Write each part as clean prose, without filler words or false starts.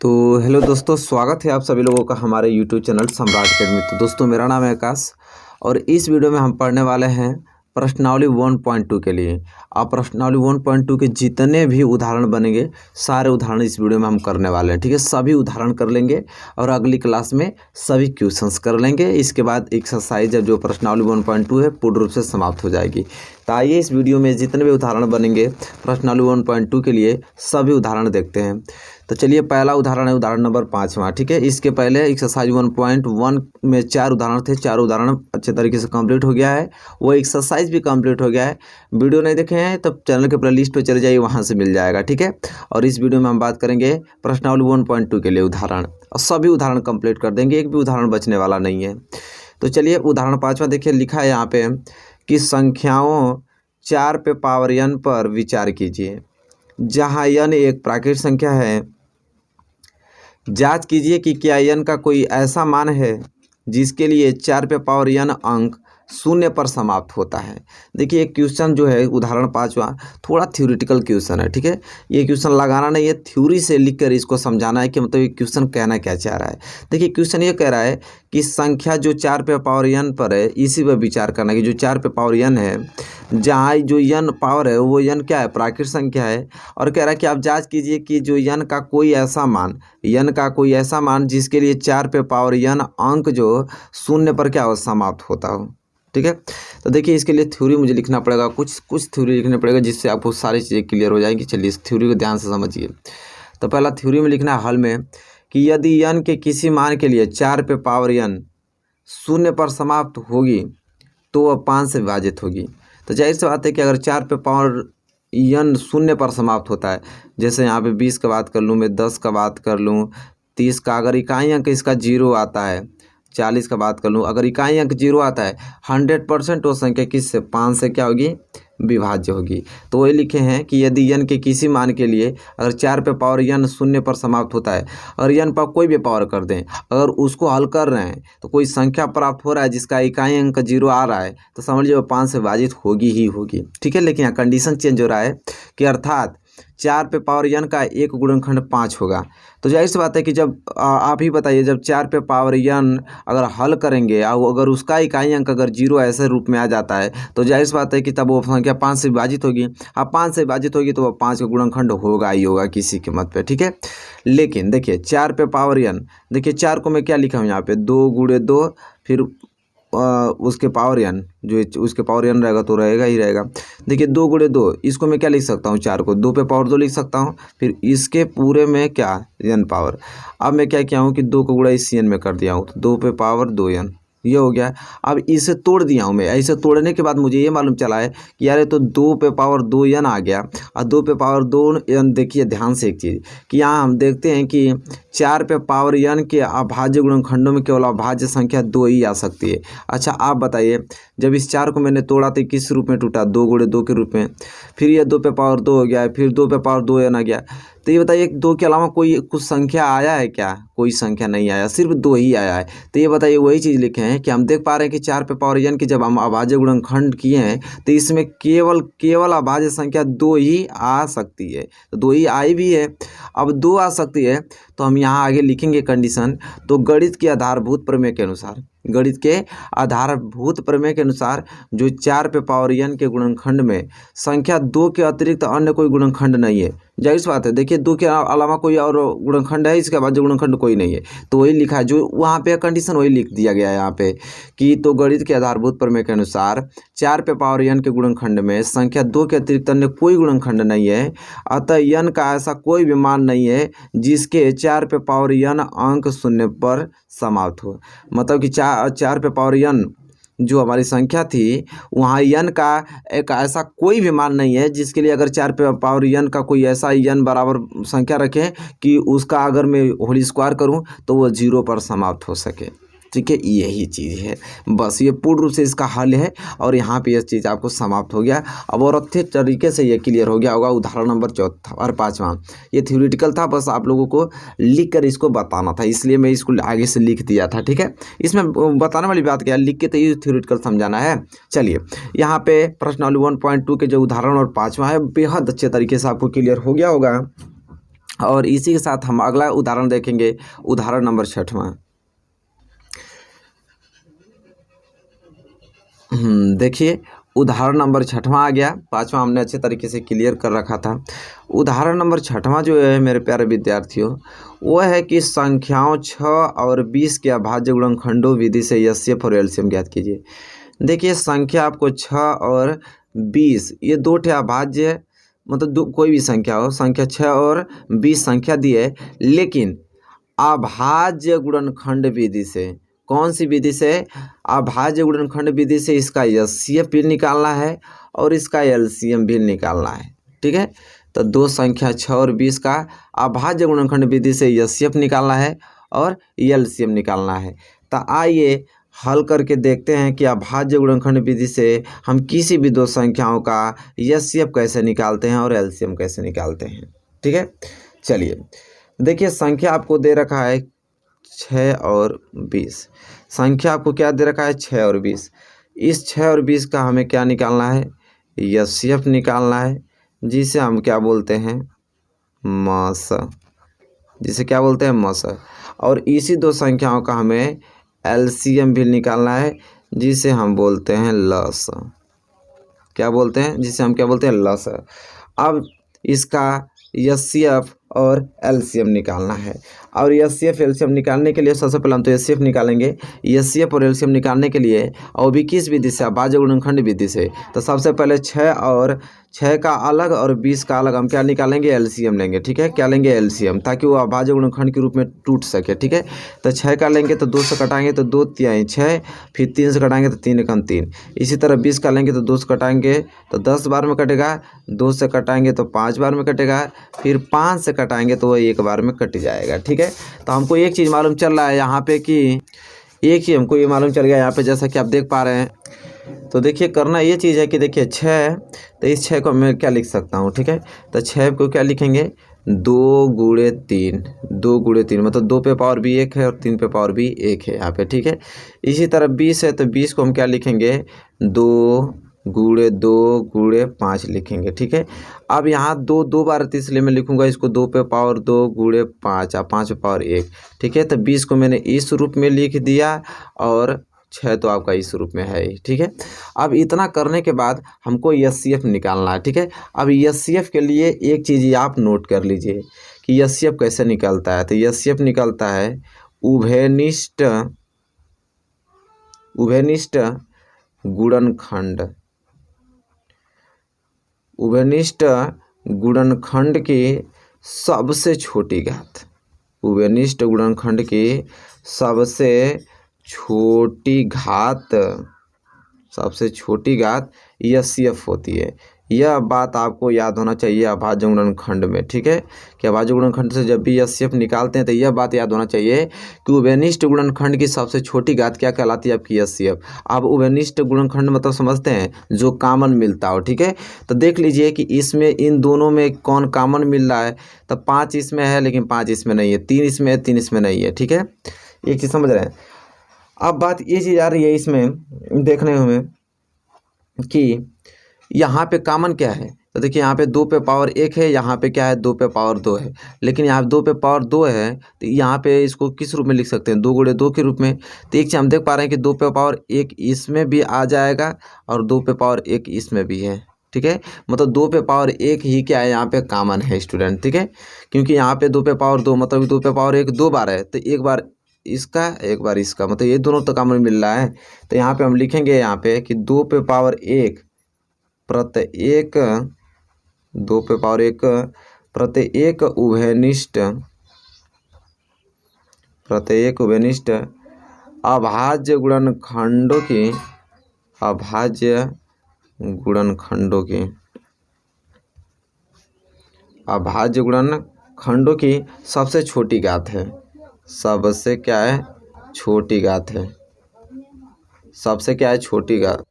तो हेलो दोस्तों, स्वागत है आप सभी लोगों का हमारे यूट्यूब चैनल सम्राट अकेडमी। तो दोस्तों, मेरा नाम है आकाश और इस वीडियो में हम पढ़ने वाले हैं प्रश्नावली 1.2 के लिए। आप प्रश्नावली 1.2 के जितने भी उदाहरण बनेंगे सारे उदाहरण इस वीडियो में हम करने वाले हैं। ठीक है, सभी उदाहरण कर लेंगे और अगली क्लास में सभी क्वेश्चंस कर लेंगे। इसके बाद एक्सरसाइज जो प्रश्नावली 1.2 है पूर्ण रूप से समाप्त हो जाएगी। तो आइए इस वीडियो में जितने भी उदाहरण बनेंगे प्रश्नावली 1.2 के लिए सभी उदाहरण देखते हैं। तो चलिए, पहला उदाहरण है उदाहरण नंबर 5वां। ठीक है, इसके पहले एक्सरसाइज 1.1 में 4 उदाहरण थे। 4 उदाहरण अच्छे तरीके से कंप्लीट हो गया है, वो एक्सरसाइज भी कंप्लीट हो गया है। वीडियो नहीं देखे हैं तब चैनल के प्लेलिस्ट पे चले जाइए, वहाँ से मिल जाएगा। ठीक है, और इस वीडियो में हम बात करेंगे प्रश्नावली 1.2 के लिए उदाहरण, और सभी उदाहरण कंप्लीट कर देंगे, एक भी उदाहरण बचने वाला नहीं है। तो चलिए, उदाहरण 5वां देखिए, लिखा है यहाँ पे कि संख्याओं 4 पे पावर n पर विचार कीजिए। जहाँ n एक प्राकृतिक संख्या है, जांच कीजिए कि क्या n का कोई ऐसा मान है जिसके लिए 4 पे पावर n अंक शून्य पर समाप्त होता है। देखिए, एक क्वेश्चन जो है उदाहरण 5वां थोड़ा थ्योरेटिकल क्वेश्चन है। ठीक है, ये क्वेश्चन लगाना नहीं है, थ्योरी से लिखकर इसको समझाना है कि मतलब ये क्वेश्चन कहना क्या चाह रहा है। देखिए, क्वेश्चन ये कह रहा है कि संख्या जो 4 पे पावर n पर है, इसी पर विचार करना है कि जो 4 पे पावर n है, जहाँ जो n पावर है वो n क्या है, प्राकृतिक संख्या है। और कह रहा है कि आप जांच कीजिए कि जो n का कोई ऐसा मान जिसके लिए 4 पे पावर n अंक जो शून्य पर क्या हो, समाप्त होता हो। ठीक है, तो देखिए, इसके लिए थ्योरी मुझे लिखना पड़ेगा, कुछ थ्योरी लिखना पड़ेगा जिससे आपको सारी चीज़ें क्लियर हो जाएंगी। चलिए, इस थ्योरी को ध्यान से समझिए। तो पहला थ्योरी में लिखना है हल में कि यदि n के किसी मान के लिए 4 पे पावर n शून्य पर समाप्त होगी तो वह 5 से विभाजित होगी। तो जाहिर सी बात है कि अगर 4 पे पावर n शून्य पर समाप्त होता है, जैसे यहाँ पे 20 का बात कर लूँ, मैं 10 का बात कर लूँ, 30 का, अगर इकाई अंक इसका 0 आता है, 40 का बात कर लूँ, अगर इकाई अंक 0 आता है, 100% वो संख्या किससे, 5 से क्या होगी, विभाज्य होगी। तो वही लिखे हैं कि यदि n के किसी मान के लिए अगर 4 पे पावर n शून्य पर समाप्त होता है, और n पर कोई भी पावर कर दें, अगर उसको हल कर रहे हैं तो कोई संख्या प्राप्त हो रहा है जिसका इकाई अंक 0 आ रहा है, तो समझ लीजिए वो 5 से विभाजित होगी ही होगी। ठीक है, लेकिन यहाँ कंडीशन चेंज हो रहा है कि अर्थात 4 पे पावर n का एक गुणनखंड 5 होगा। तो जाहिर सी बात है कि जब आप ही बताइए, जब 4 पे पावर n अगर हल करेंगे और अगर उसका इकाई अंक अगर 0 ऐसे रूप में आ जाता है, तो जाहिर सी बात है कि तब वो संख्या 5 से विभाजित होगी। अब 5 से विभाजित होगी तो वह 5 का गुणनखंड होगा ही होगा किसी कीमत पे। ठीक है, लेकिन देखिए 4 पे पावर n, देखिए 4 को मैं क्या लिखा हूँ यहाँ पे, 2 गुणे 2, फिर उसके पावर n, जो उसके पावर n रहेगा तो रहेगा ही रहेगा। देखिए 2 गुणे 2, इसको मैं क्या लिख सकता हूँ, 4 को 2 पे पावर 2 लिख सकता हूँ, फिर इसके पूरे में क्या, n पावर। अब मैं क्या किया हूँ कि 2 को गुणा इस n में कर दिया हूँ, तो 2 पे पावर 2n ये हो गया। अब इसे तोड़ दिया हूँ मैं, ऐसे तोड़ने के बाद मुझे ये मालूम चला है कि यार ये तो 2 पे पावर 2n आ गया, और 2 पे पावर 2n। देखिए ध्यान से एक चीज़ कि यहाँ हम देखते हैं कि 4 पे पावर n के अभाज्य गुणनखंडों में केवल अभाज्य संख्या 2 ही आ सकती है। अच्छा, आप बताइए, जब इस 4 को मैंने तोड़ा तो किस रूप में टूटा, 2 गुणे 2 के रूप में, फिर ये 2 पे पावर 2 हो गया, फिर 2 पे पावर 2n आ गया। तो ये बताइए, 2 के अलावा कोई कुछ संख्या आया है क्या, कोई संख्या नहीं आया, सिर्फ 2 ही आया है। तो ये बताइए, वही चीज़ लिखे हैं कि हम देख पा रहे हैं कि 4 पे पावर n की जब हम अभाज्य गुणनखंड किए हैं तो इसमें केवल अभाज्य संख्या 2 ही आ सकती है। तो 2 ही आई भी है। अब 2 आ सकती है तो हम यहाँ आगे लिखेंगे कंडीशन। तो गणित के आधारभूत प्रमेय के अनुसार जो 4 पे पावर n के गुणनखंड में संख्या 2 के अतिरिक्त अन्य कोई गुणनखंड नहीं है। जाहिर सी बात है, देखिए 2 के अलावा कोई और गुणनखंड है, इसके बाद जो गुणनखंड कोई नहीं है, तो वही लिखा है, जो वहाँ पे कंडीशन वही लिख दिया गया है यहाँ पे कि तो गणित के आधारभूत प्रमेय के अनुसार 4 पे पावर n के गुणनखंड में संख्या 2 के अतिरिक्त अन्य कोई गुणनखंड नहीं है, अतः n का ऐसा कोई भी मान नहीं है जिसके 4 पे पावर n अंक शून्य पर समाप्त हो। मतलब कि 4 पे पावर n जो हमारी संख्या थी, वहाँ n का एक ऐसा कोई भी मान नहीं है जिसके लिए अगर 4 पे पावर n का कोई ऐसा n बराबर संख्या रखें कि उसका अगर मैं होल स्क्वायर करूँ तो वो 0 पर समाप्त हो सके। ठीक है, यही चीज़ है, बस ये पूर्ण रूप से इसका हल है, और यहाँ पे ये चीज़ आपको समाप्त हो गया। अब और अच्छे तरीके से ये क्लियर हो गया होगा। उदाहरण नंबर 4 और 5वां ये थ्योरेटिकल था, बस आप लोगों को लिख कर इसको बताना था, इसलिए मैं इसको आगे से लिख दिया था। ठीक है, इसमें बताने वाली बात क्या है, लिख के तो ये थ्योरेटिकल समझाना है। चलिए, यहाँ पे प्रश्नावली 1.2 के जो उदाहरण और 5वां है बेहद अच्छे तरीके से आपको क्लियर हो गया होगा। और इसी के साथ हम अगला उदाहरण देखेंगे, उदाहरण नंबर 6वां। देखिए उदाहरण नंबर 6वां आ गया, 5वां हमने अच्छे तरीके से क्लियर कर रखा था। उदाहरण नंबर 6वां जो है मेरे प्यारे विद्यार्थियों, वो है कि संख्याओं 6 और 20 के अभाज्य गुणनखंडों विधि से एचसीएफ और एलसीएम ज्ञात कीजिए। देखिए संख्या आपको 6 और 20 ये दो ठे अभाज्य, मतलब कोई भी संख्या हो, संख्या 6 और 20 संख्या दी है, लेकिन अभाज्य गुणनखंड विधि से, कौन सी विधि से? अभाज्य गुणनखंड विधि से इसका एचसीएफ भी निकालना है और इसका एलसीएम भी निकालना है। ठीक है, तो दो संख्या 6 और 20 का अभाज्य गुणनखंड विधि से एचसीएफ निकालना है और एलसीएम निकालना है। तो आइए हल करके देखते हैं कि अभाज्य गुणनखंड विधि से हम किसी भी दो संख्याओं का एचसीएफ कैसे निकालते हैं और एलसीएम कैसे निकालते हैं। ठीक है, चलिए देखिए संख्या आपको दे रखा है 6 और 20। संख्या आपको क्या दे रखा है? 6 और 20। इस 6 और 20 का हमें क्या निकालना है? एचसीएफ निकालना है, जिसे हम क्या बोलते हैं? मस, जिसे क्या बोलते हैं? मस। और इसी दो संख्याओं का हमें एलसीएम भी निकालना है, जिसे हम बोलते हैं लस। क्या बोलते हैं? जिसे हम क्या बोलते हैं? लस। अब इसका एचसीएफ और एलसीएम निकालना है, और एचसीएफ एलसीएम निकालने के लिए सबसे पहले हम तो एचसीएफ निकालेंगे। एचसीएफ और एलसीएम निकालने के लिए और भी किस विधि से? अभाज्य गुणनखंड विधि से। तो सबसे पहले 6 का अलग और 20 का अलग हम क्या निकालेंगे? एलसीएम लेंगे। ठीक है, क्या लेंगे? एलसीएम, ताकि वो अभाज्य गुणनखंड के रूप में टूट सके। ठीक है, तो 6 का लेंगे तो 2 से कटाएंगे तो 2 तिहाई 6, फिर 3 से कटाएंगे तो 3 एकम 3। इसी तरह 20 का लेंगे तो 2 से कटाएंगे तो 10 बार में कटेगा, 2 से कटाएंगे तो 5 बार में कटेगा, फिर 5 से कटाएंगे तो वो 1 बार में कट जाएगा। ठीक है, तो हमको एक चीज़ मालूम चल रहा है यहाँ पे कि एक ही हमको ये मालूम चल गया यहाँ पे, जैसा कि आप देख पा रहे हैं। तो देखिए करना ये चीज़ है कि देखिए 6, तो इस 6 को मैं क्या लिख सकता हूँ? ठीक है, तो 6 को क्या लिखेंगे? 2 गुणे 3, 2 गुणे 3 मतलब 2 पे पावर भी 1 है और 3 पे पावर भी 1 है यहाँ पे। ठीक है, इसी तरह 20 है तो 20 को हम क्या लिखेंगे? 2 गुणे 2 गुणे 5 लिखेंगे। ठीक है, अब यहाँ 2 बार तो इसलिए मैं लिखूंगा इसको 2 पे पावर 2 गुणे 5 और 5 पे पावर 1। ठीक है, तो 20 को मैंने इस रूप में लिख दिया और 6 तो आपका इस रूप में है ही। ठीक है, अब इतना करने के बाद हमको एचसीएफ निकालना है। ठीक है, अब एचसीएफ के लिए एक चीज़ आप नोट कर लीजिए कि एचसीएफ कैसे निकलता है। तो एचसीएफ निकलता है उभयनिष्ठ गुणनखंड, उभयनिष्ठ गुणनखंड की सबसे छोटी घात, उभयनिष्ठ गुणनखंड की सबसे छोटी घात एचसीएफ होती है। यह बात आपको याद होना चाहिए अभाज्य गुणनखंड में। ठीक है, कि अभाज्य गुणनखंड से जब भी एचसीएफ निकालते हैं तो यह बात याद होना चाहिए कि उभयनिष्ठ गुणनखंड की सबसे छोटी घात क्या कहलाती है? आपकी एचसीएफ। अब उभयनिष्ठ गुणनखंड मतलब समझते हैं जो कॉमन मिलता हो। ठीक है, तो देख लीजिए कि इसमें इन दोनों में कौन कॉमन मिल रहा है। तो 5 इसमें है लेकिन 5 इसमें नहीं है, 3 इसमें है 3 इसमें नहीं है। ठीक है, एक चीज़ समझ रहे हैं। अब बात ये चीज़ आ रही है इसमें देखने में कि यहाँ पे कॉमन क्या है। तो देखिए यहाँ पे 2 पे पावर 1 है, यहाँ पे क्या है? 2 पे पावर 2 है, लेकिन यहाँ 2 पे पावर 2 है तो यहाँ पे इसको किस रूप में लिख सकते हैं? 2 गुणे 2 के रूप में। तो एक चीज़ हम देख पा रहे हैं कि 2 पे पावर 1 इसमें भी आ जाएगा और 2 पे पावर 1 इसमें भी है। ठीक है, मतलब 2 पे पावर 1 ही क्या है? यहाँ पे कॉमन है स्टूडेंट। ठीक है, क्योंकि यहाँ पे 2 पे पावर 2 मतलब 2 पे पावर 1 2 बार है, तो एक बार इसका एक बार इसका, मतलब ये दोनों तो कॉमन मिल रहा है। तो यहाँ पे हम लिखेंगे यहाँ पे कि 2 पे पावर 1 प्रत्येक 2 पे पावर 1 प्रत्येक उभयनिष्ठ अभाज्य गुणनखंडों की सबसे छोटी घात है। सबसे क्या है? छोटी घात है। सबसे क्या है? छोटी घात,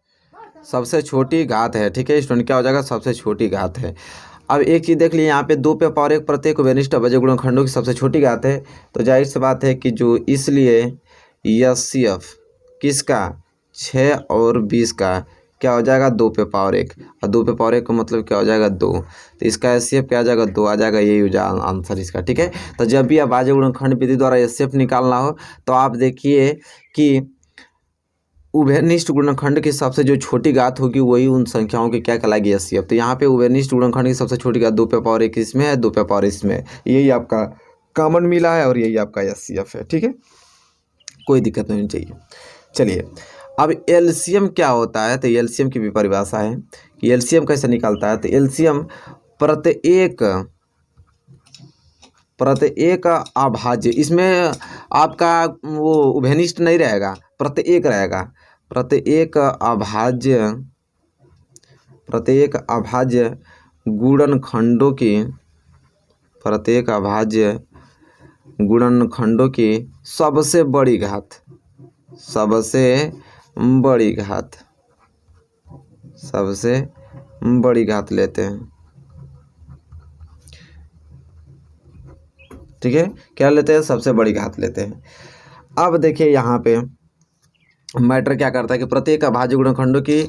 सबसे छोटी घात है। ठीक है स्टूडेंट, क्या हो जाएगा? सबसे छोटी घात है। अब एक चीज़ देख लीजिए यहाँ पे 2 पे पावर 1 प्रत्येक उभयनिष्ठ अभाज्य गुणनखंडों की सबसे छोटी घात है, तो जाहिर सी बात है कि जो इसलिए एचसीएफ किसका? 6 और 20 का क्या हो जाएगा 2 पे पावर 1, और 2 पे पावर 1 का मतलब क्या हो जाएगा 2, तो इसका एचसीएफ क्या आ जाएगा 2 आ जाएगा, यही हो जाएगा आंसर इसका। ठीक है, तो जब भी अभाज्य गुणनखंड विधि द्वारा एचसीएफ निकालना हो तो आप देखिए कि उभयनिष्ठ गुणनखंड की सबसे जो छोटी घात होगी वही उन संख्याओं की क्या कहलाएगी एचसीएफ। तो यहाँ पे उभयनिष्ठ गुणनखंड की सबसे छोटी घात 2 पे पावर 1 इसमें है, 2 पे पावर इसमें, यही आपका कॉमन मिला है और यही आपका एचसीएफ है। ठीक है, कोई दिक्कत नहीं चाहिए। चलिए अब एलसीएम क्या होता है, तो एलसीएम की भी परिभाषा है कि एलसीएम कैसे निकालता है। तो एलसीएम प्रत्येक अभाज्य, इसमें आपका वो उभयनिष्ठ नहीं रहेगा, प्रत्येक रहेगा, प्रत्येक अभाज्य गुणनखंडों की सबसे बड़ी घात लेते हैं। ठीक है, क्या लेते हैं, सबसे बड़ी घात लेते हैं। अब देखिए यहाँ पे मैटर क्या करता है कि प्रत्येक अभाज्य गुणनखंडों की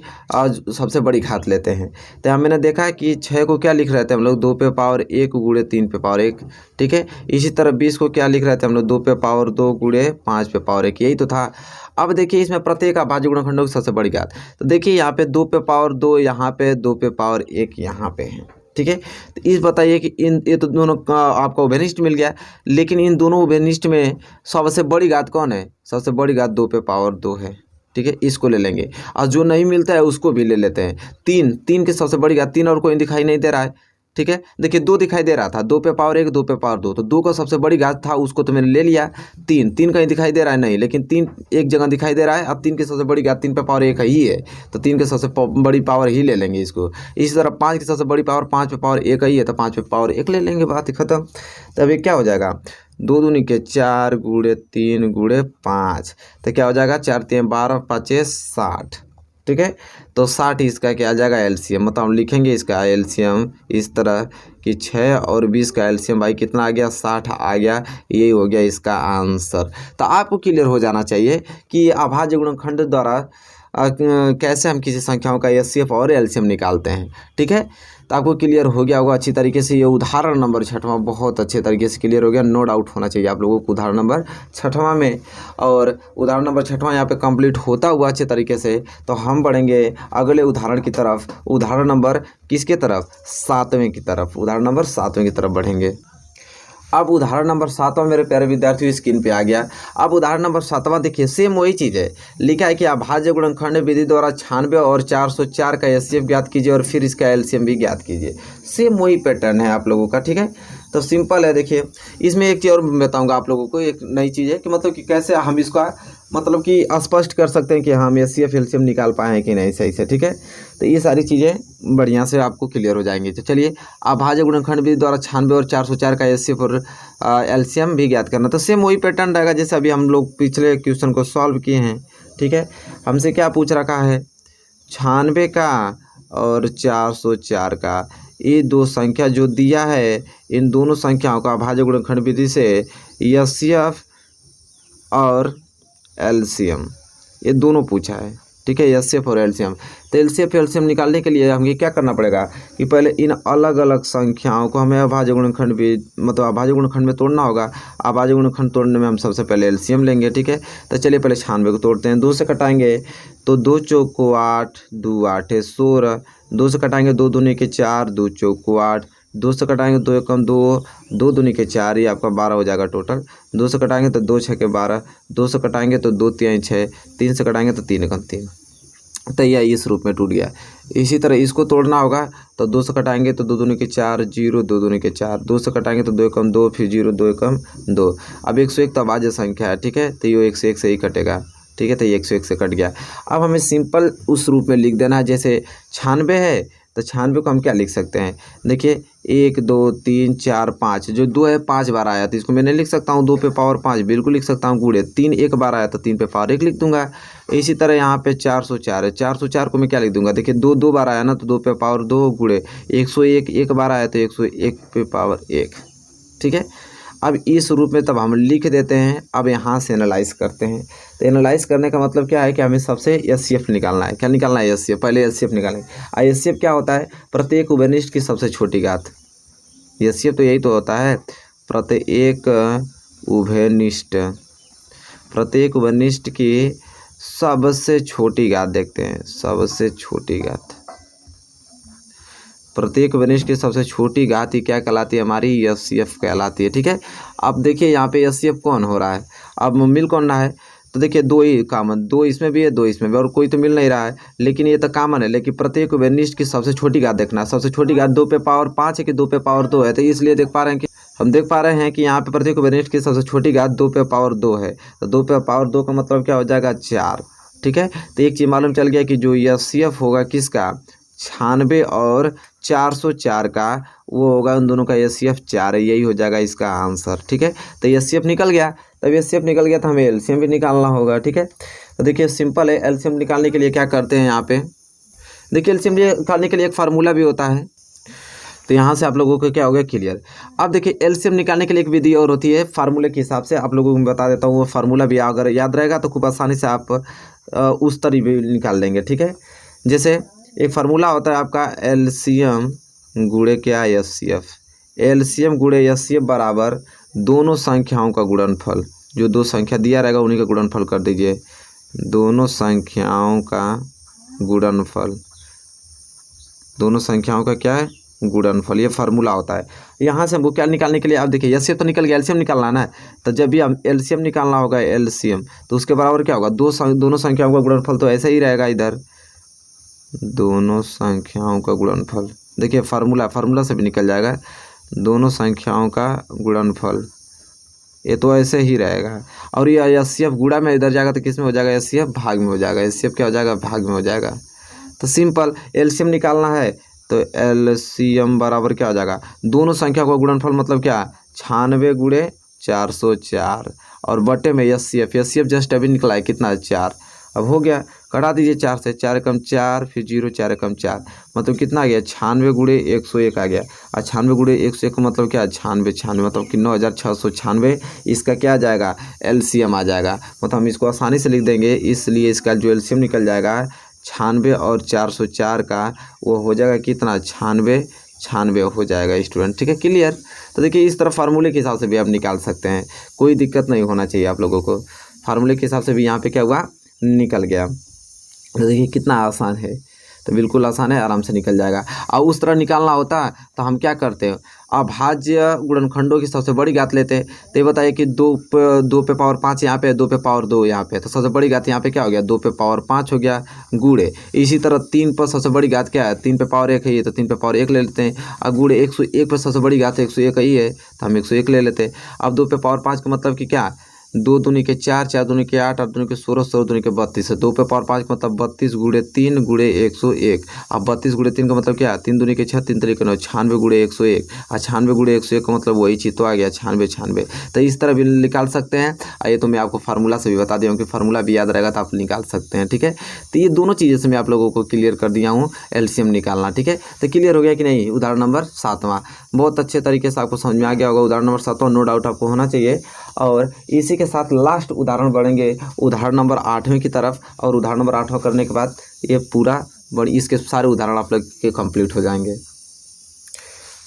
सबसे बड़ी घात लेते हैं। तो हम मैंने देखा कि 6 को क्या लिख रहे थे हम लोग 2 पे पावर 1 गुणे 3 पे पावर 1। ठीक है, इसी तरह 20 को क्या लिख रहे थे हम लोग 2 पे पावर 2 गुणे 5 पे पावर 1, यही तो था। अब देखिए इसमें प्रत्येक अभाज्य गुणनखंडों की सबसे बड़ी घात, तो देखिए यहाँ पे 2 पे पावर 2 यहाँ पे, 2 पे पावर 1 यहाँ पे है। ठीक है, तो इस बताइए कि ये तो दोनों का आपका उभयनिष्ठ मिल गया, लेकिन इन दोनों उभयनिष्ठ में सबसे बड़ी घात कौन है, सबसे बड़ी घात 2 पे पावर 2 है। ठीक है, इसको ले लेंगे, और जो नहीं मिलता है उसको भी ले लेते हैं। 3 की सबसे बड़ी घात 3 और कोई दिखाई नहीं दे रहा है। ठीक है, देखिए 2 दिखाई दे रहा था, 2 पे पावर 1 2 पे पावर 2, तो 2 का सबसे बड़ी घात था उसको तो मैंने ले लिया। 3 कहीं दिखाई दे रहा है नहीं, लेकिन 3 एक जगह दिखाई दे रहा है। अब 3 की सबसे बड़ी घात 3 पे पावर 1 ही है, तो 3 की सबसे बड़ी पावर ही ले लेंगे इसको। इसी तरह 5 की सबसे बड़ी पावर 5 पे पावर 1 ही है, तो 5 पे पावर 1 ले लेंगे, बात खत्म। तो अभी क्या हो जाएगा 2 दूनी के 4 गुणे 3 गुणे 5, तो क्या हो जाएगा 4 3 12 5 60। ठीक है, तो 60 इसका क्या आ जाएगा एलसीएम, मतलब हम लिखेंगे इसका एलसीएम इस तरह कि 6 और 20 का एलसीएम भाई कितना आ गया 60 आ गया, यही हो गया इसका आंसर। तो आपको क्लियर हो जाना चाहिए कि अभाज्य गुणनखंड द्वारा कैसे हम किसी संख्याओं का एचसीएफ और एलसीएम निकालते हैं। ठीक है, तो आपको क्लियर हो गया होगा अच्छी तरीके से। ये उदाहरण नंबर 6वां बहुत अच्छे तरीके से क्लियर हो गया, नो डाउट होना चाहिए आप लोगों को उदाहरण नंबर 6वां में। और उदाहरण नंबर 6वां यहाँ पे कंप्लीट होता हुआ अच्छे तरीके से, तो हम बढ़ेंगे अगले उदाहरण की तरफ। उदाहरण नंबर किसके तरफ, 7वें की तरफ, उदाहरण नंबर 7वें की तरफ बढ़ेंगे। अब उदाहरण नंबर 7वां मेरे प्यारे विद्यार्थियों स्क्रीन पे आ गया। अब उदाहरण नंबर 7वां देखिए, सेम वही चीज़ है, लिखा है कि अभाज्य गुणनखंड विधि द्वारा 96 और 404 का एचसीएफ ज्ञात कीजिए और फिर इसका एलसीएम भी ज्ञात कीजिए। सेम वही पैटर्न है आप लोगों का। ठीक है, तो सिंपल है। देखिए इसमें एक चीज़ और बताऊंगा आप लोगों को, एक नई चीज़ है कि मतलब कि कैसे हम इसका मतलब कि स्पष्ट कर सकते हैं कि हम एचसीएफ एलसीएम निकाल पाए हैं कि नहीं सही से। ठीक है, तो ये सारी चीज़ें बढ़िया से आपको क्लियर हो जाएंगी। तो चलिए, अभाज्य गुणनखंड विधि द्वारा 96 और 404 का एचसीएफ और एलसीएम भी ज्ञात करना, तो सेम वही पैटर्न रहेगा जैसे अभी हम लोग पिछले क्वेश्चन को सॉल्व किए हैं। ठीक है, हमसे क्या पूछ रखा है, 96 का और 404 का, ये दो संख्या जो दिया है, इन दोनों संख्याओं का अभाज्य गुणनखंड विधि से एचसीएफ और एलसीएम ये दोनों पूछा है। ठीक है, एचसीएफ और एलसीएम। तो एचसीएफ एलसीएम निकालने के लिए हमें क्या करना पड़ेगा कि पहले इन अलग अलग संख्याओं को हमें अभाज्य गुणनखंड भी मतलब अभाज्य गुणनखंड में तोड़ना होगा। अभाज्य गुणनखंड तोड़ने में हम सबसे पहले एलसीएम लेंगे। ठीक है, तो चलिए पहले 96 को तोड़ते हैं। 2 से कटाएंगे तो 2 चौको 8, 2 8 16, 2 से कटाएंगे 2 दूनी के 4, 2 चौको 8, 2 से कटाएंगे 2 एकम 2, 2 दूनी के 4, ये आपका 12 हो जाएगा टोटल। 2 से कटाएंगे तो 2 6 के 12, 2 से कटाएंगे तो 2 3 6, 3 से कटाएंगे तो 3 एकम 3, तो यह इस रूप में टूट गया। इसी तरह इसको तोड़ना होगा तो 2 से कटाएंगे तो 2 दूनी के 4 0, 2 दूनी के 4, 2 से कटाएंगे तो 2 एकम 2, फिर 0 2 एकम 2। अब 101 तो अभाज्य संख्या है। ठीक है, तो ये 101 से ही कटेगा। ठीक है, तो ये 101 से कट गया। अब हमें सिंपल उस रूप में लिख देना है, जैसे 96 है तो 96 को हम क्या लिख सकते हैं, देखिए 1 2 3 4 5, जो 2 है 5 बार आया तो इसको मैं नहीं लिख सकता हूँ 2 पे पावर 5, बिल्कुल लिख सकता हूँ गुणे 3, एक बार आया तो 3 पे पावर 1 लिख दूंगा। इसी तरह यहाँ पे 404 है, 404 को मैं क्या लिख दूंगा, देखिए 2 बार आया ना तो 2 पे पावर 2 गुणे 101, एक बार आया तो 101 पे पावर 1। ठीक है, अब इस रूप में तब हम लिख देते हैं। अब यहाँ से एनालाइज करते हैं। तो एनालाइज करने का मतलब क्या है कि हमें सबसे HCF निकालना है। क्या निकालना है? HCF। पहले HCF निकालेंगे। HCF क्या होता है? प्रत्येक उभयनिष्ठ की सबसे छोटी घात। HCF तो यही तो होता है, प्रत्येक उभयनिष्ठ की सबसे छोटी घात। देखते हैं, सबसे छोटी घात। प्रत्येक उभयनिष्ठ की सबसे छोटी घात ही क्या कहलाती है? हमारी HCF कहलाती है। ठीक है। अब देखिए यहाँ पे HCF कौन हो रहा है? अब मिल कौन रहा है? तो देखिए दो ही कॉमन, दो इसमें भी है, दो इसमें भी, और कोई तो मिल नहीं रहा है, लेकिन ये तो कॉमन है। लेकिन प्रत्येक उभयनिष्ठ की सबसे छोटी घात देखना है। सबसे छोटी घात 2 पे पावर 5 है कि 2 पे पावर 2 है? तो इसलिए देख पा रहे हैं कि हम देख पा रहे हैं कि यहाँ पे प्रत्येक उभयनिष्ठ की सबसे छोटी घात 2 पे पावर 2 है। तो 2 पे पावर 2 का मतलब क्या हो जाएगा? 4। ठीक है। तो एक चीज़ मालूम चल गया कि जो HCF होगा किसका? 96 और 404 का, वो होगा उन दोनों का HCF 4 है। यही हो जाएगा इसका आंसर। ठीक है। तो HCF निकल गया। तब HCF निकल गया तो हमें LCM भी निकालना होगा। ठीक है। तो देखिए सिंपल है। LCM निकालने के लिए क्या करते हैं? यहाँ पे देखिए LCM निकालने के लिए एक फार्मूला भी होता है। तो यहाँ से आप लोगों को क्या हो गया? क्लियर। अब देखिए LCM निकालने के लिए एक विधि और होती है फार्मूले के हिसाब से। आप लोगों को मैं बता देता हूँ। वो फार्मूला भी अगर याद रहेगा तो खूब आसानी से आप उस तरीके भी निकाल लेंगे। ठीक है। जैसे एक फार्मूला होता है आपका LCM गुणे क्या? HCF। LCM गुणे HCF बराबर दोनों संख्याओं का गुणनफल। जो दो संख्या दिया रहेगा उन्हीं का गुणनफल कर दीजिए। दोनों संख्याओं का गुणनफल। दोनों संख्याओं का क्या है? गुणनफल। ये फार्मूला होता है। यहाँ से हमको क्या निकालने के लिए? आप देखिए HCF तो निकल गया, LCM निकालना है ना। तो जब भी हम LCM निकालना होगा, LCM, तो उसके बराबर क्या होगा? दोनों संख्याओं का गुणनफल तो ऐसे ही रहेगा इधर, दोनों संख्याओं का गुणनफल। देखिए फार्मूला से भी निकल जाएगा। दोनों संख्याओं का गुणनफल, ये तो ऐसे ही रहेगा। और ये HCF गुणा में इधर जाएगा तो किस में हो जाएगा? HCF भाग में हो जाएगा। HCF क्या हो जाएगा? भाग में हो जाएगा। तो सिंपल LCM निकालना है तो LCM बराबर क्या हो जाएगा? दोनों संख्या का गुणनफल मतलब क्या? 96 गुणे 404 और बटे में HCF जस्ट अभी निकला है कितना? 4। अब हो गया, कटा दीजिए 4 से। 4 कम 4, फिर 0, 4 कम 4, मतलब कितना आ गया? 96 गुणे 101 आ गया। और 96 गुणे 101 का मतलब क्या? 96 मतलब कि 9696। इसका क्या आ जाएगा? LCM आ जाएगा। मतलब हम इसको आसानी से लिख देंगे, इसलिए इसका जो LCM निकल जाएगा 96 और 404 का, वो हो जाएगा कितना? 96 हो जाएगा स्टूडेंट। ठीक है। क्लियर। तो देखिए इस तरह फार्मूले के हिसाब से भी आप निकाल सकते हैं, कोई दिक्कत नहीं होना चाहिए आप लोगों को। फार्मूले के हिसाब से भी यहाँ पे क्या हुआ? निकल गया। तो देखिए कितना आसान है। तो बिल्कुल आसान है, आराम से निकल जाएगा। और उस तरह निकालना होता है तो हम क्या करते हैं? अभाज्य गुणनखंडों की सबसे बड़ी घात लेते हैं। तो ये बताइए कि 2 पे पावर 5 यहाँ पे है, 2 पे पावर 2 यहाँ पे है, तो सबसे बड़ी घात यहाँ पे क्या हो गया? 2 पे पावर 5 हो गया गुणे। इसी तरह 3 पर सबसे बड़ी घात क्या है? 3 पे पावर 1 है ये, तो 3 पे पावर 1 ले लेते हैं। और गुणे 101 पर सबसे बड़ी घात 101 ही है, तो हम 101 ले लेते हैं। अब 2 पे पावर 5 का मतलब कि क्या? 2 दूनी के 4, 4 दूनी के 8, 8 दूनी के 16, 16 दूनी के 32 है। 2 पे पावर 5 का मतलब 32 गुणे 3 गुणे 101। अब 32 गुणे 3 का मतलब क्या? 3 दूनी के 6, 3 तरीके 9, 96 गुणे 101। और 96 गुणे 101 का मतलब वही चीज़ तो आ गया 96। तो इस तरह भी निकाल सकते हैं। ये तो मैं आपको फार्मूला से भी बता दिया हूँ कि फार्मूला भी याद रहेगा तो आप निकाल सकते हैं। ठीक है। तो ये दोनों चीज़ें से मैं आप लोगों को क्लियर कर दिया हूँ, LCM निकालना। ठीक है। तो क्लियर हो गया कि नहीं? उदाहरण नंबर 7वां बहुत अच्छे तरीके से आपको समझ में आ गया होगा। उदाहरण नंबर 7वां नो डाउट आपको होना चाहिए। और इसी के साथ लास्ट उदाहरण बढ़ेंगे उदाहरण नंबर 8वें की तरफ। और उदाहरण नंबर 8वां करने के बाद ये पूरा इसके सारे उदाहरण आप लोग के कंप्लीट हो जाएंगे।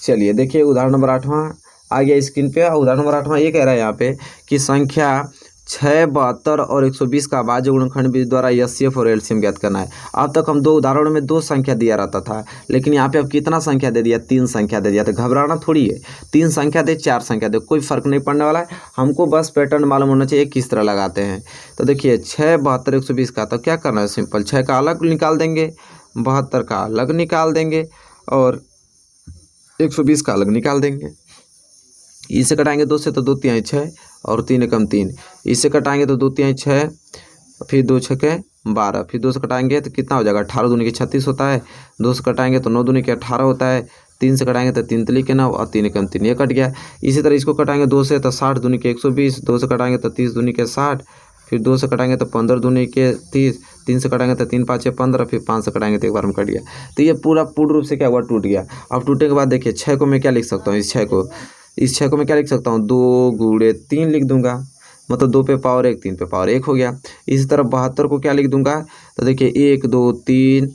चलिए देखिए उदाहरण नंबर 8वां आ गया स्क्रीन पे। उदाहरण नंबर 8वां ये कह रहा है यहाँ पे कि संख्या 6, 72 और 120 का अभाज्य गुणनखंड विधि द्वारा HCF और LCM ज्ञात करना है। अब तक हम 2 उदाहरणों में 2 संख्या दिया रहता था, लेकिन यहाँ पे अब कितना संख्या दे दिया? 3 संख्या दे दिया। तो घबराना थोड़ी है, 3 संख्या दे 4 संख्या दे, कोई फर्क नहीं पड़ने वाला है। हमको बस पैटर्न मालूम होना चाहिए किस तरह लगाते हैं। तो देखिए 6, 72, 120 का तो क्या करना है? सिंपल 6 का अलग निकाल देंगे, 72 का अलग निकाल देंगे और 120 का अलग निकाल देंगे। इसे कटाएंगे 2 से तो 2 तिहाई 6 और 3 एकम 3। इसे कटाएंगे तो 2 तिहाई 6, फिर 2 छके 12, फिर 2 से कटाएंगे तो कितना हो जाएगा? 18 दूनी के 36 होता है। 2 से कटाएंगे तो 9 दूनी के 18 होता है। 3 से कटाएंगे तो 3 तिली के 9 और 3 एकम 3, ये कट गया। इसी तरह इसको कटाएंगे 2 से तो 60 दूनी के 120, 2 से कटाएंगे तो 30 दूनी के 60, फिर 2 से कटाएंगे तो 15 दूनी के 30, 3 से कटाएंगे तो 3 5 15, फिर 5 से कटाएंगे तो एक बार में कट गया। तो ये पूरा पूर्ण रूप से क्या हुआ? टूट गया। अब टूटने के बाद देखिए 6 को मैं क्या लिख सकता हूँ? इस 6 को इस 6 को मैं क्या लिख सकता हूँ, 2 गुणे 3 लिख दूंगा, मतलब 2 पे पावर 1, 3 पे पावर 1 हो गया। इसी तरह 72 को क्या लिख दूंगा, तो देखिए 1 2 3,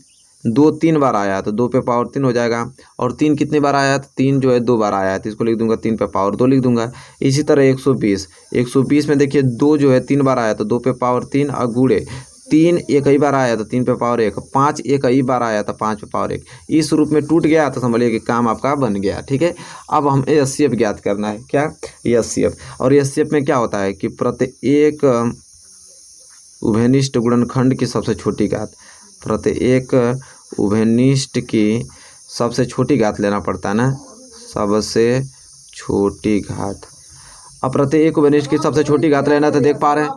2 3 बार आया तो 2 पे पावर 3 हो जाएगा, और 3 कितनी बार आया, तो 3 जो है 2 बार आया तो इसको लिख दूंगा 3 पे पावर 2 लिख दूंगा। इसी तरह 120 में देखिए 2 जो है 3 बार आया तो 2 पे पावर 3 और गुणे 3 एक ही बार आया तो 3 पे पावर 1, 5 एक ही बार आया तो 5 पे पावर 1। इस रूप में टूट गया तो समझिए कि काम आपका बन गया, ठीक है। अब हम HCF ज्ञात करना है, क्या HCF, और HCF में क्या होता है कि प्रत्येक उभयनिष्ठ गुणनखंड की सबसे छोटी घात, प्रत्येक उभयनिष्ठ की सबसे छोटी घात लेना पड़ता है ना, सबसे छोटी घात। अब प्रत्येक उभयनिष्ठ की सबसे छोटी घात लेना तो देख पा रहे हैं,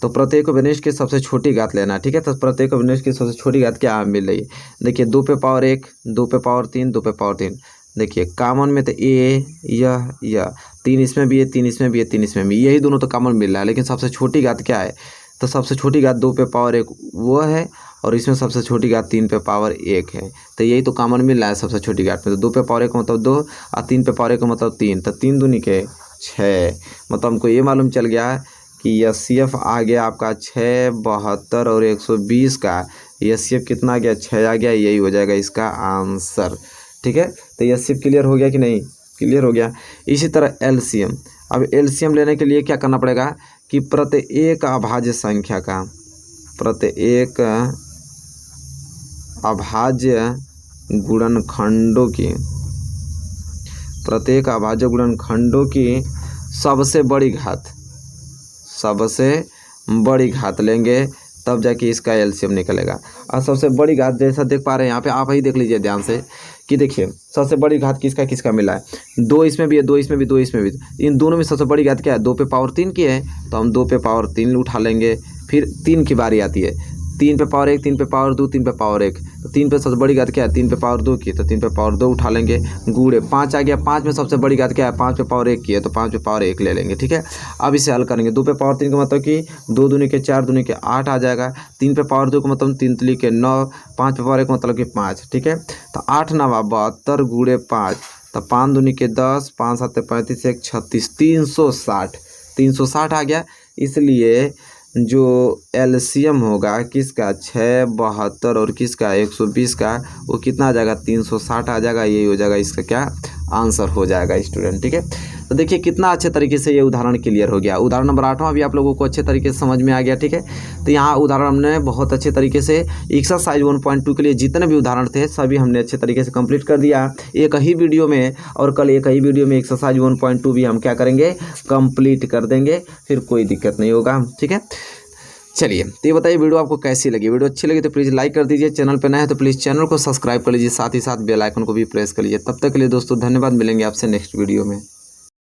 तो प्रत्येक उभयनिष्ठ की सबसे छोटी घात लेना, ठीक है। तो प्रत्येक उभयनिष्ठ की सबसे छोटी घात क्या मिल रही है, देखिए 2 पे पावर 1, 2 पे पावर 3, 2 पे पावर 3। देखिए कॉमन में तो यह 3 इसमें भी है, 3 इसमें भी है, 3 इसमें भी, यही दोनों तो कॉमन मिल रहा है, लेकिन सबसे छोटी घात क्या है, तो सबसे छोटी घात 2 पे पावर 1 वो है, और इसमें सबसे छोटी घात 3 पे पावर 1 है, तो यही तो कॉमन मिल रहा है सबसे छोटी घात में। तो 2 पे पावर 1 का मतलब 2 और 3 पे पावर 1 का मतलब 3, तो 3 दूनी के 6, मतलब हमको ये मालूम चल गया कि HCF आ गया आपका 6, 72 और 120 का HCF कितना आ गया, 6 आ गया, यही हो जाएगा इसका आंसर, ठीक है। तो HCF क्लियर हो गया कि नहीं, क्लियर हो गया। इसी तरह LCM, अब LCM लेने के लिए क्या करना पड़ेगा कि प्रत्येक अभाज्य संख्या का, प्रत्येक अभाज्य गुणनखंडों की, प्रत्येक अभाज्य गुणनखंडों की सबसे बड़ी घात, सबसे बड़ी घात लेंगे तब जाके इसका LCM निकलेगा। और सबसे बड़ी घात जैसा देख पा रहे हैं यहाँ पे, आप ही देख लीजिए ध्यान से कि देखिए सबसे बड़ी घात किसका किसका मिला है, 2 इसमें भी है, 2 इसमें भी, 2 इसमें भी, इन दोनों में सबसे बड़ी घात क्या है, 2 पे पावर 3 की है, तो हम 2 पे पावर 3 उठा लेंगे। फिर 3 की बारी आती है, 3 पे पावर 1, 3 पे पावर 2, 3 पे पावर 1, तो 3 पे सबसे बड़ी घात क्या है, 3 पे पावर 2 की, तो 3 पे पावर 2 उठा लेंगे, गुणे 5 आ गया, 5 में सबसे बड़ी घात क्या है, 5 पे पावर 1 की है, तो 5 पे पावर 1 ले लेंगे, ठीक है। अब इसे हल करेंगे, 2 पे पावर 3 का मतलब कि 2 दूनी के 4, दूनी के 8 आ जाएगा, 3 पे पावर 2 का मतलब 3 तिली के 9, 5 पे पावर 1 का मतलब कि 5, ठीक है। तो 8 9 72 गुणे 5, तो 5 दूनी के 10, 5 7 35, 1 36, 360 आ गया। इसलिए जो LCM होगा किसका, 6, 72 और किसका 120 का, वो कितना आ जाएगा, 360 आ जाएगा, यही हो जाएगा इसका क्या आंसर हो जाएगा स्टूडेंट, ठीक है। तो देखिए कितना अच्छे तरीके से ये उदाहरण क्लियर हो गया। उदाहरण नंबर 8वां भी आप लोगों को अच्छे तरीके से समझ में आ गया, ठीक है। तो यहाँ उदाहरण हमने बहुत अच्छे तरीके से एक्सरसाइज 1.2 के लिए जितने भी उदाहरण थे सभी हमने अच्छे तरीके से कंप्लीट कर दिया एक ही वीडियो में, और कल एक ही वीडियो में एक्सरसाइज 1.2 भी हम क्या करेंगे, कंप्लीट कर देंगे, फिर कोई दिक्कत नहीं होगा, ठीक है। चलिए तो ये बताइए वीडियो आपको कैसी लगी, वीडियो अच्छी लगी तो प्लीज़ लाइक कर दीजिए, चैनल पर नए हैं तो प्लीज़ चैनल को सब्सक्राइब कर लीजिए, साथ ही साथ बेल आइकन को भी प्रेस कर लीजिए। तब तक के लिए दोस्तों धन्यवाद, मिलेंगे आपसे नेक्स्ट वीडियो में।